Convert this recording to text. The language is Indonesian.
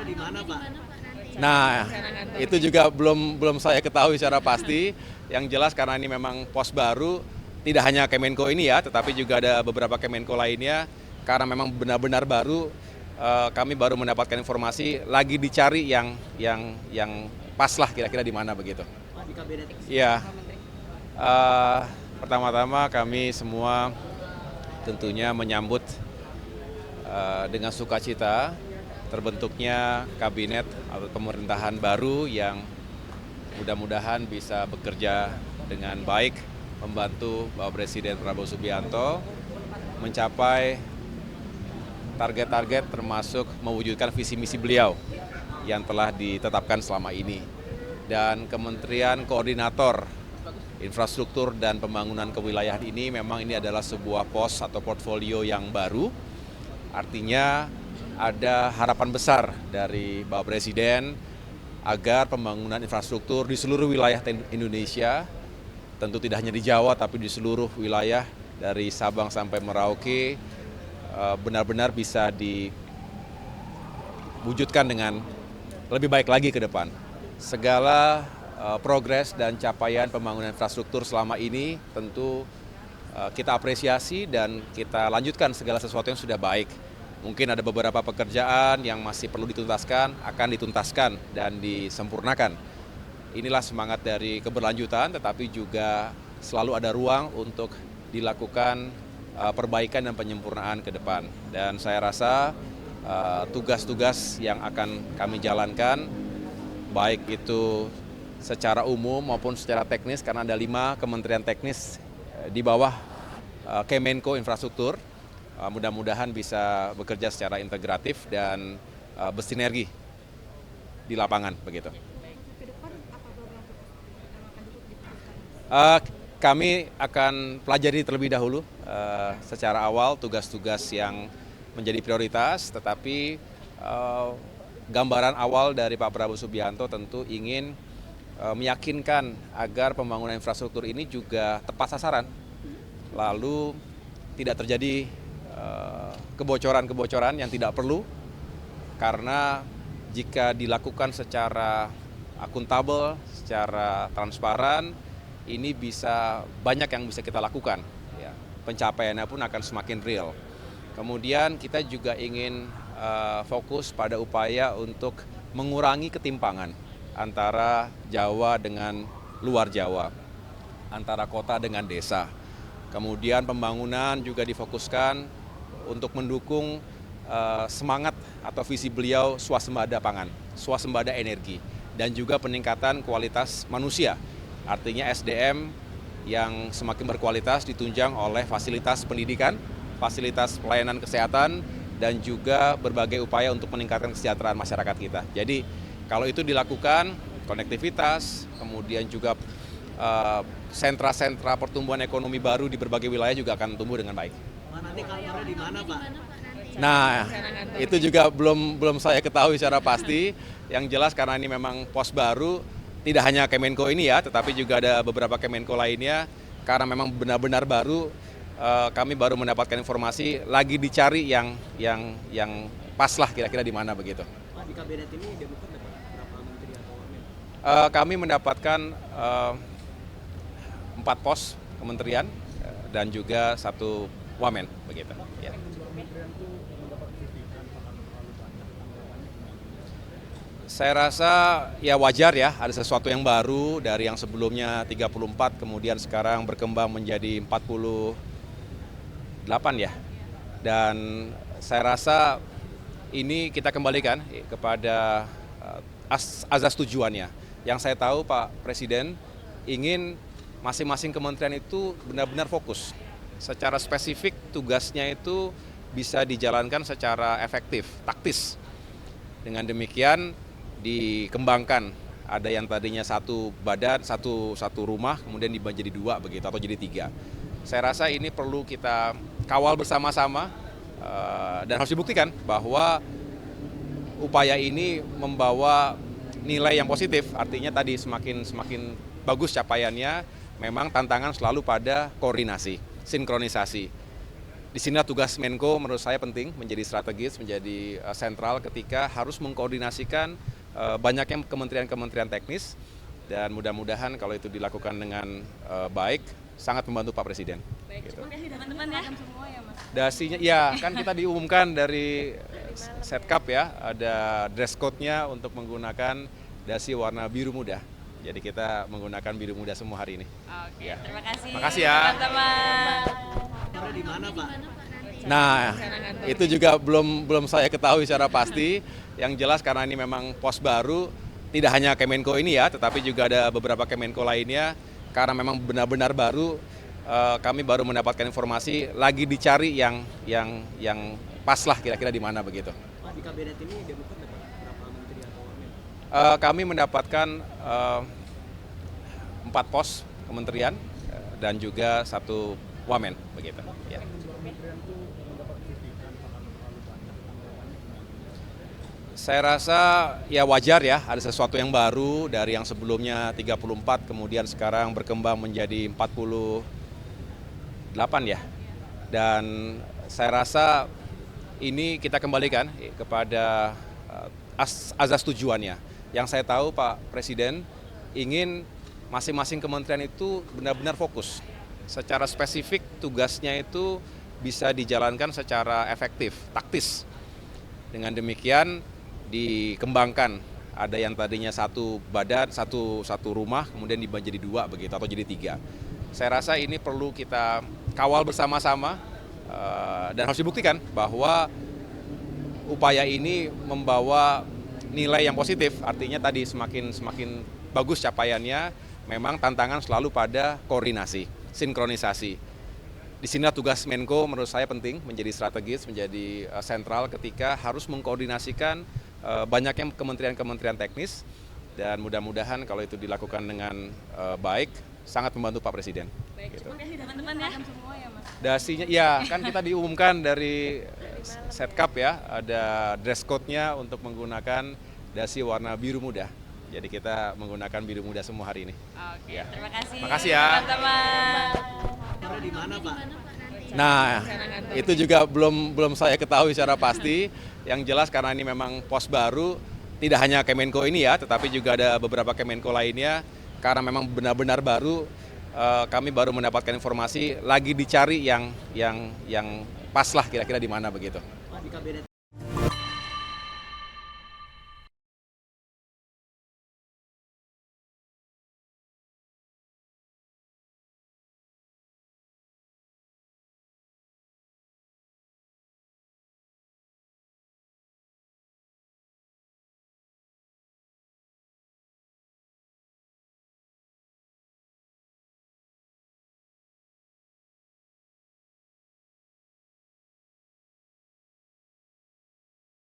di mana, Pak? Nah, itu juga belum belum saya ketahui secara pasti. Yang jelas karena ini memang pos baru, tidak hanya Kemenko ini ya, tetapi juga ada beberapa Kemenko lainnya. Karena memang benar-benar baru, kami baru mendapatkan informasi lagi dicari yang pas lah kira-kira di mana begitu. Pak, di kabinet. Iya, eh, pertama-tama kami semua tentunya menyambut dengan sukacita terbentuknya kabinet atau pemerintahan baru yang mudah-mudahan bisa bekerja dengan baik membantu Bapak Presiden Prabowo Subianto mencapai target-target termasuk mewujudkan visi misi beliau yang telah ditetapkan selama ini. Dan Kementerian Koordinator Infrastruktur dan Pembangunan Kewilayahan ini memang ini adalah sebuah pos atau portfolio yang baru. Artinya ada harapan besar dari Bapak Presiden agar pembangunan infrastruktur di seluruh wilayah Indonesia, tentu tidak hanya di Jawa tapi di seluruh wilayah dari Sabang sampai Merauke benar-benar bisa diwujudkan dengan lebih baik lagi ke depan. Segala progres dan capaian pembangunan infrastruktur selama ini tentu kita apresiasi dan kita lanjutkan segala sesuatu yang sudah baik. Mungkin ada beberapa pekerjaan yang masih perlu dituntaskan, akan dituntaskan dan disempurnakan. Inilah semangat dari keberlanjutan, tetapi juga selalu ada ruang untuk dilakukan perbaikan dan penyempurnaan ke depan. Dan saya rasa tugas-tugas yang akan kami jalankan, baik itu secara umum maupun secara teknis, karena ada 5 kementerian teknis di bawah Kemenko Infrastruktur, mudah-mudahan bisa bekerja secara integratif dan bersinergi di lapangan begitu. Kami akan pelajari terlebih dahulu secara awal tugas-tugas yang menjadi prioritas, tetapi gambaran awal dari Pak Prabowo Subianto tentu ingin meyakinkan agar pembangunan infrastruktur ini juga tepat sasaran, lalu tidak terjadi kebocoran-kebocoran yang tidak perlu, karena jika dilakukan secara akuntabel, secara transparan, ini bisa banyak yang bisa kita lakukan. Ya. Pencapaiannya pun akan semakin real. Kemudian kita juga ingin fokus pada upaya untuk mengurangi ketimpangan antara Jawa dengan luar Jawa, antara kota dengan desa. Kemudian pembangunan juga difokuskan untuk mendukung semangat atau visi beliau swasembada pangan, swasembada energi, dan juga peningkatan kualitas manusia. Artinya SDM yang semakin berkualitas ditunjang oleh fasilitas pendidikan, fasilitas pelayanan kesehatan, dan juga berbagai upaya untuk meningkatkan kesejahteraan masyarakat kita. Jadi kalau itu dilakukan, konektivitas, kemudian juga sentra-sentra pertumbuhan ekonomi baru di berbagai wilayah juga akan tumbuh dengan baik. Pak, nanti kantornya di mana, Pak? Nah, itu juga belum saya ketahui secara pasti. Yang jelas karena ini memang pos baru, tidak hanya Kemenko ini ya, tetapi juga ada beberapa Kemenko lainnya. Karena memang benar-benar baru, kami baru mendapatkan informasi lagi dicari yang pas lah kira-kira di mana begitu. Pak, di kabinet ini Demokrat dapat berapa menteri atau wamen? Kami mendapatkan 4 pos kementerian dan juga 1 wamen begitu. Ya. Saya rasa ya wajar ya, ada sesuatu yang baru dari yang sebelumnya 34, kemudian sekarang berkembang menjadi 48 ya. Dan saya rasa ini kita kembalikan kepada azas tujuannya. Yang saya tahu Pak Presiden ingin masing-masing kementerian itu benar-benar fokus. Secara spesifik tugasnya itu bisa dijalankan secara efektif, taktis. Dengan demikian dikembangkan, ada yang tadinya 1 badan, satu rumah, kemudian jadi 2 begitu atau jadi 3. Saya rasa ini perlu kita kawal bersama-sama dan harus dibuktikan bahwa upaya ini membawa nilai yang positif. Artinya tadi semakin bagus capaiannya, memang tantangan selalu pada koordinasi, sinkronisasi. Di sini tugas Menko menurut saya penting, menjadi strategis, menjadi sentral ketika harus mengkoordinasikan banyaknya kementerian-kementerian teknis, dan mudah-mudahan kalau itu dilakukan dengan baik, sangat membantu Pak Presiden. Baik, Gitu. terima kasih teman-teman ya. Semua ya, Mas. Dasinya, ya kan kita diumumkan dari Setkap ya, ada dress code-nya untuk menggunakan dasi warna biru muda. Jadi kita menggunakan biru muda semua hari ini. Oke, Ya. terima kasih. Makasih ya. Teman-teman. Kantornya di mana Pak? Nah, itu juga belum saya ketahui secara pasti. Yang jelas karena ini memang pos baru, tidak hanya Kemenko ini ya, tetapi juga ada beberapa Kemenko lainnya. Karena memang benar-benar baru, kami baru mendapatkan informasi lagi dicari yang pas lah kira-kira di mana begitu. Pak, di kabinet ini Demokrat dapat berapa menteri atau wamen? Kami mendapatkan 4 pos kementerian dan juga 1 wamen begitu. Ya. Saya rasa ya wajar ya, ada sesuatu yang baru dari yang sebelumnya 34, kemudian sekarang berkembang menjadi 48 ya. Dan saya rasa ini kita kembalikan kepada azas tujuannya. Yang saya tahu Pak Presiden ingin masing-masing kementerian itu benar-benar fokus. Secara spesifik tugasnya itu bisa dijalankan secara efektif, taktis. Dengan demikian dikembangkan, ada yang tadinya satu badan, satu rumah, kemudian jadi 2 begitu atau jadi 3. Saya rasa ini perlu kita kawal bersama-sama dan harus dibuktikan bahwa upaya ini membawa nilai yang positif. Artinya tadi semakin bagus capaiannya, memang tantangan selalu pada koordinasi, sinkronisasi. Di sini tugas Menko menurut saya penting, menjadi strategis, menjadi sentral ketika harus mengkoordinasikan banyaknya kementerian-kementerian teknis, dan mudah-mudahan kalau itu dilakukan dengan baik, sangat membantu Pak Presiden. Baik, Gitu. terima kasih teman-teman ya. Semua ya, Mas. Dasinya, ya kan kita diumumkan dari Setkap ya, ada dress code-nya untuk menggunakan dasi warna biru muda. Jadi kita menggunakan biru muda semua hari ini. Oke, Ya. terima kasih. Makasih ya. Teman-teman. Kantornya di mana Pak? Nah, itu juga belum saya ketahui secara pasti. Yang jelas karena ini memang pos baru, tidak hanya Kemenko ini ya, tetapi juga ada beberapa Kemenko lainnya. Karena memang benar-benar baru, kami baru mendapatkan informasi lagi dicari yang pas lah kira-kira di mana begitu. Pak, di kabinet